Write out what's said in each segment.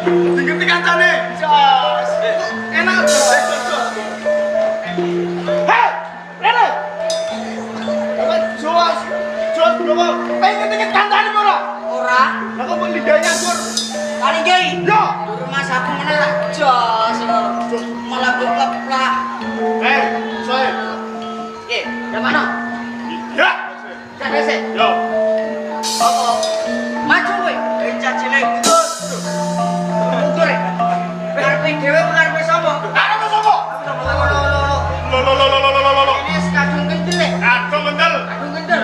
Diganti kancane. Jos. Enak jos. Hei, Rene. Jos. Jos bro. Pengen tiket kancane ora? Ora. Lah kok lidahnya sur. Kali iki. Yo. Rumah saku meneh jos. Malah keplak. Soe. Yang mana? Ya. Jangan sih. Yo. Oh. Maju kowe. Encah cilik terus. Mundur. Karepe dhewe karepe sapa? Karepe sapa? Lo. Ini kadung kendel. Kadung kendel. Kadung kendel.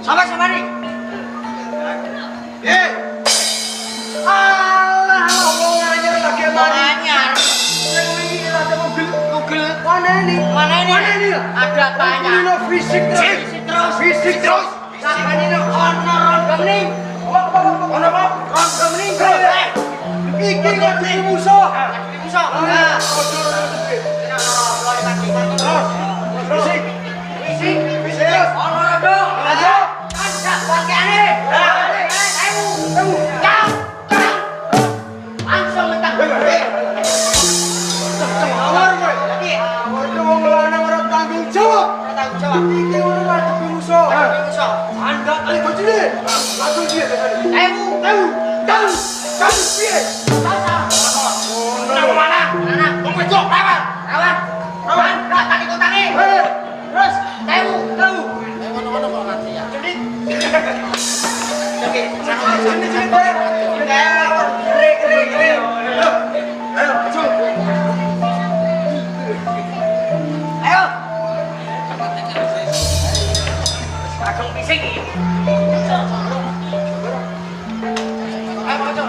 Sama nih. Alah, wong anyar lagi mari. Anyar. Sing wingi ada mobil. Mana ini? Ada banyak. Ini fisik terus. Sampai ini ono rondong nih. Ono apa? Rondong nih. Iki ngerti musuh. Bisa. Nah. Terus. Fisik. Ono rondong. Ada. Ada pakaiane. Langsung mentang. Tanggung jawab. Iki ono ngadepi musuh. Anda kali bojone. Langsung piye desane? Tahu piye? Nang mana? Wong wedok lawan. Tak tadi kotange. Terus Tahu. Ngono kok nanti ya. Jadi Oke, Ayo, maju. ayo. Kadung fisik iki. Ayo maju.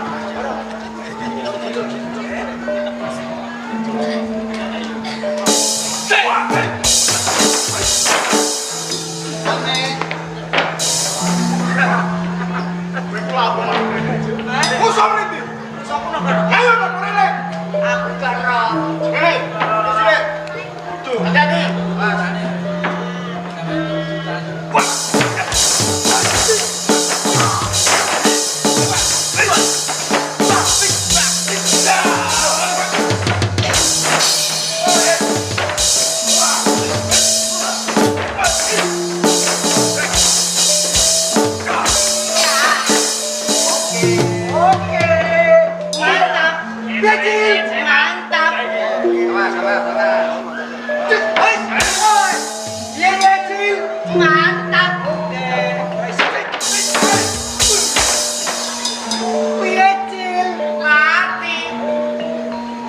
Musuh mriki. Sopo nomor? Ayo nomor rene. Aku karo. Rene. Sini. Tuh. Hati-hati. Mantap. Mantap. Mantap. Mati.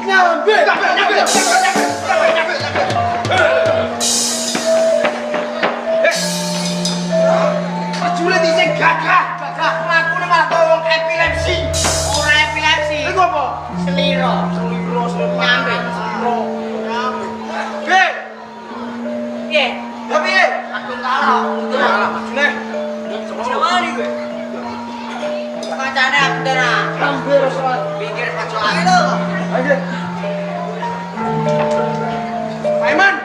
Nyambe. Prajurit isih gagah. Mlakune malah kaya wong epilepsi. Ora epilepsi. Iku apa? Seliro. Nyambe. Piye? Piye? Ya piye? Kadung kalah. Alah, majune. Sawari kowe. Kancane aku dana. Hampir salat. Pinggir pacolan lho. Ayo. Paiman.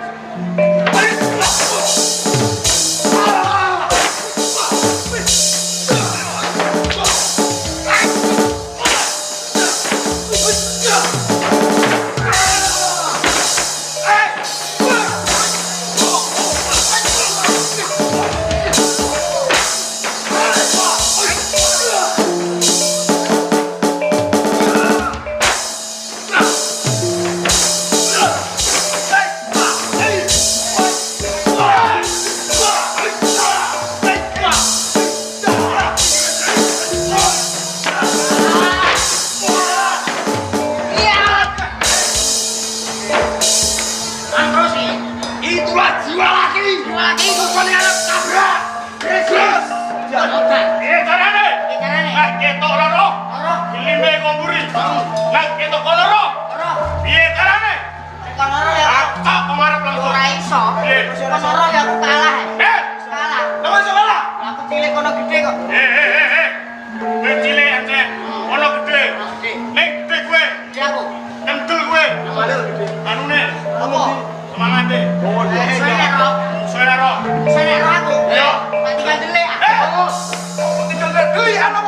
Itulah jiwa laki. Pokoknya anak tabrak. Terus. Piye carane? Nah, ketok loro. Lime ngomburi. Nah, ketok loro. Piye carane? Akak pemarap langsung. Ora iso. Piye? Kono ya aku kalah. Kalah. Nama salah. Aku cilik kono gede kok. Kowe cilik aja. Ono gede. Ning gede kowe. Gede aku. Kentul kowe. Anune. Apa? Semangate. Senero aku. Yo. Tak tinggal delik. Tinggal delik anak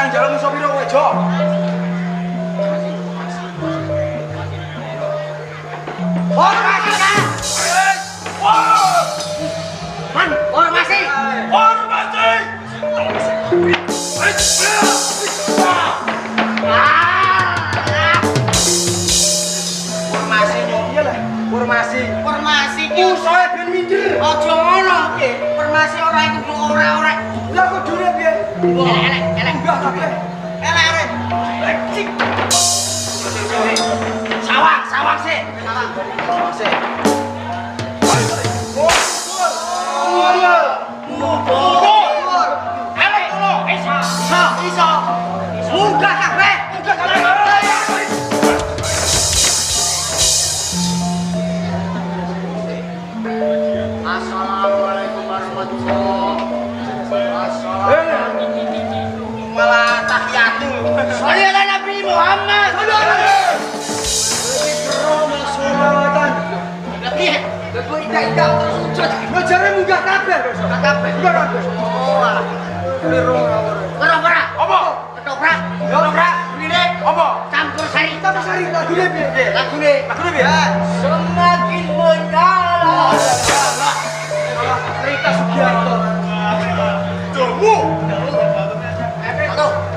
kang jalan musuh piro kowe, Jo? Hormati kan? Man, hormati. Hormati. Formasi yo iya lah. Formasi. Formasi ki Musuhe ben minggir. aja ngono. Formasi ora iku ora. Lah kok dure piye? Elek. Enggak kabeh. Elek. Cik. Sawang sih. Sik. Elek ngono. Iso. Munggah kabeh. Assalamualaikum warahmatullahi wabarakatuh. Malah tahiyatul. Sholli ala Nabi Muhammad. Piye? Kok ida terus sujud. Ngejare munggah kabeh besok. Kabeh. Munggah kabeh. Oh, alah. Keliru ngawur. Ketoprak. Apa? Ketoprak. Ketoprak. Kulire Apa? campur sari. Tapi sari lagune piye? Lagune piye? semakin mendalam. Rita Sugiarto. Jomu. Satu.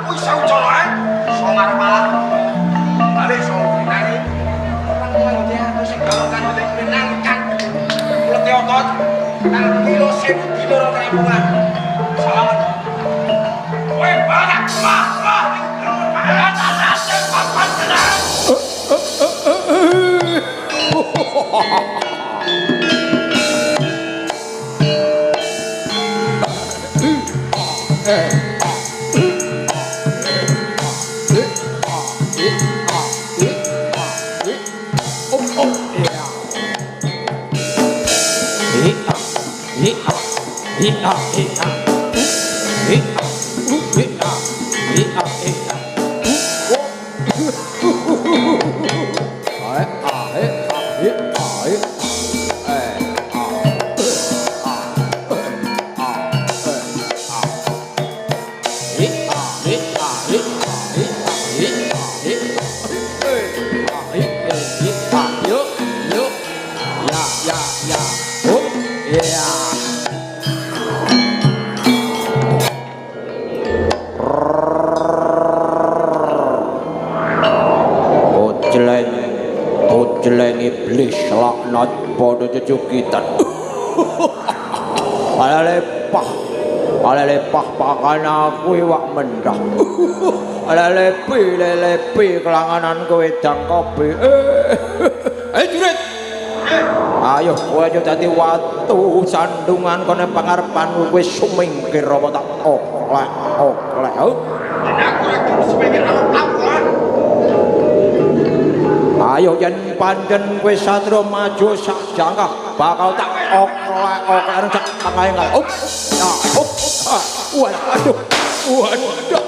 wis saucara iso ngarep-arep balik soal nari orang nganggo aku sing galongan menangkan kulit otot nang kilo 1000 kilo rampungan salamet kowe barak mah Jeleng iblis laknat pada jejukitan. Alelepah pakan aku iwak mendah. Lelepi kelanganan kowe dang kopi. Jurit. Ayo kowe aja dadi watu sandungan kene pangarepanku kowe sumingkir apa tak oklek. aku rek semengke aku ayo yen pancen kowe satria maju sak jangkah bakal tak oklek sak tangahe ngal. Waduh.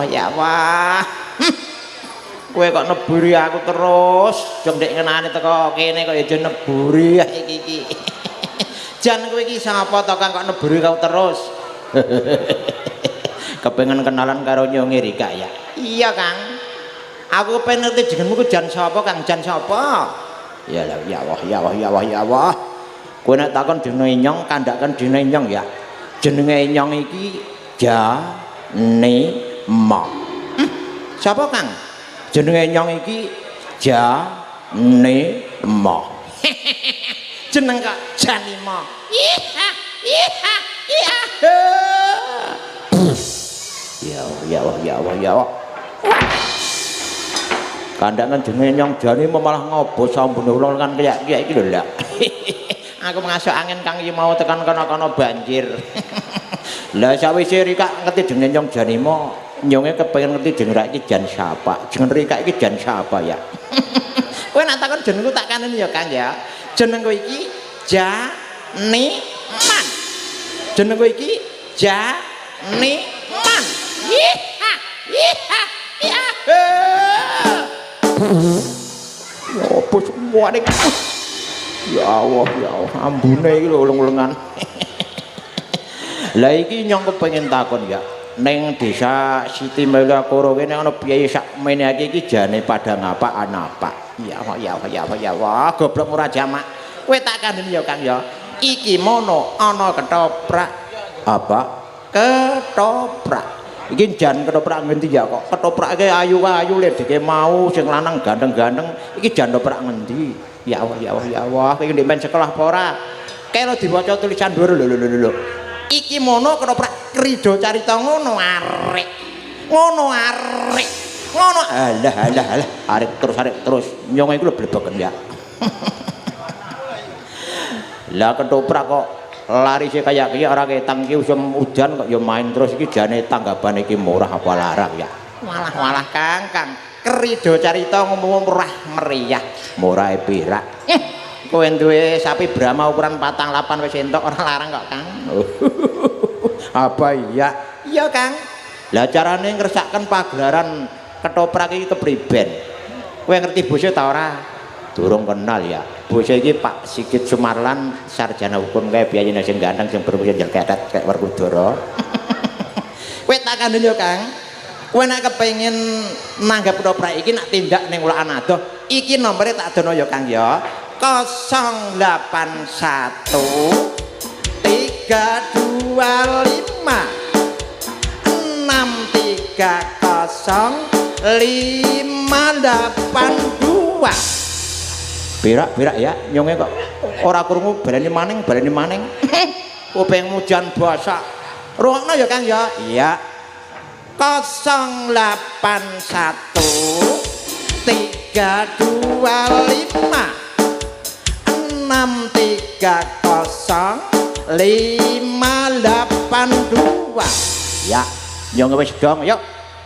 Ya Allah. Kowe kok neburi aku terus, jong ndek ngenani teko kene kok ya jan neburi iki. Jan kowe iki sapa to Kang kok neburi kau terus? Kepengen kenalan karo Nyonge Rika ya. Iya Kang. Aku pengen ngerti jenengmu ku Jan sapa Kang? Jan sapa? Ya Allah. Kowe nek takon jenenge Nyong kandhaken jenenge Nyong ya. Jenenge Nyong iki Janima. Siapa Kang? Jenenge Nyong iki Janima. Jeneng kok Janima. Ya Allah. Kandangan jenenge Nyong Janima malah ngobo sambune ulang kan kayak iki lho lak. Aku masuk angin Kang iki mau tekan kono-kono banjir. Lah sawise Rika ngerti jenenge Nyong Janima nyonge kepengin ngerti jeneng iki jan siapa jeneng Rika iki jan siapa ya kowe nak takon jenengku tak kaneni ya Kang ya jenengku iki Janiman jenengku iki Janiman iha iha iha ya apa semua ning ya Allah ambune iki lho uleng-ulengan lah iki nyong kepengin takon ya ning desa Siti Melakoro kene ana biaya sak mene iki jane pada ngapa anapa ya wah goblok ora jamak kowe tak kandhani ya Kang ya iki mono ana ketoprak apa ketoprak iki jan ketoprak ngendi ya kok ketoprake ayu-ayu ledeke mau sing lanang ganteng-ganteng iki jan ketoprak ngendi ya wah iki ndek men sekolah apa ora kene diwaca tulisan dhuwur lho iki mono ketoprak Krida Carita ngono arek alah arek terus nyong iku lho blebeken ya lah ketoprak kok larise kaya iki ora ketang iki usum udan kok ya main terus iki jane tanggapane iki murah apa larang ya walah Kang Krida Carita ngomong murah meriah murah pirak kowe duwe sapi Brahma ukuran 48 wis entuk ora larang kok Kang apa iya Kang lah carane ngresakaken pagelaran ketoprak iki kepriben kowe ngerti bose ta ora durung kenal ya bose iki Pak Sigit Sumarlan sarjana hukum kae biyayene sing ganteng sing bermusim jelketet kayak Werkudara kowe tak kandhani yo Kang kowe nek kepengin nanggap ketoprak iki nak tindak ning Wulan Adoh iki nomere tak dono yo Kang ya 081 325 630 582 berak ya nyonge kok ora krungu baleni maning kupingmu jan basa rungokno ya Kang ya iya 081 325 630 582 ya nyong wis dong yuk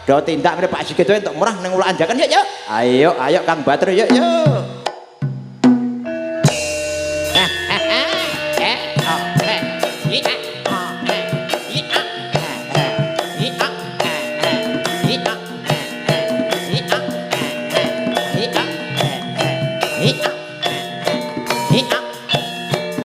do tindak ngene Pak Sigit entuk murah ning Wulan Anjakan yuk ayo Kang Batur yuk